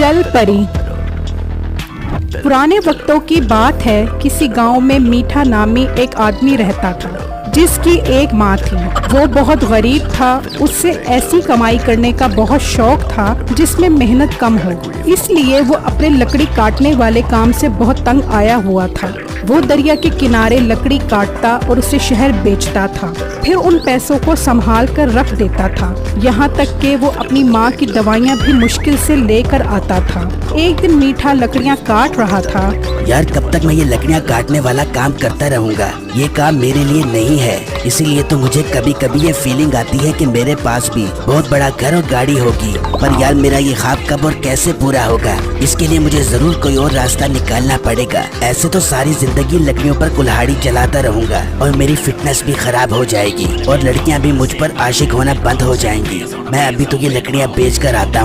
जल परी। पुराने वक्तों की बात है, किसी गांव में मीठा नामी एक आदमी रहता था जिसकी एक माँ थी। वो बहुत गरीब था, उससे ऐसी कमाई करने का बहुत शौक था जिसमें मेहनत कम हो, इसलिए वो अपने लकड़ी काटने वाले काम से बहुत तंग आया हुआ था। वो दरिया के किनारे लकड़ी काटता और उसे शहर बेचता था, फिर उन पैसों को संभाल कर रख देता था। यहाँ तक कि वो अपनी माँ की दवाइयाँ भी मुश्किल से लेकर आता था। एक दिन मीठा लकड़ियाँ काट रहा था। यार कब तक मैं ये लकड़ियाँ काटने वाला काम करता रहूँगा? ये काम मेरे लिए नहीं है, इसीलिए तो मुझे कभी कभी ये फीलिंग आती है कि मेरे पास भी बहुत बड़ा घर और गाड़ी होगी। पर यार मेरा ये ख्वाब कब और कैसे पूरा होगा? इसके लिए मुझे जरूर कोई और रास्ता निकालना पड़ेगा। ऐसे तो सारी जिंदगी लकड़ियों पर कुल्हाड़ी चलाता रहूंगा और मेरी फिटनेस भी खराब हो जाएगी और लड़कियां भी मुझ पर आशिक होना बंद हो जाएंगी। मैं अभी तो ये लकड़ियां बेच कर आता हूँ।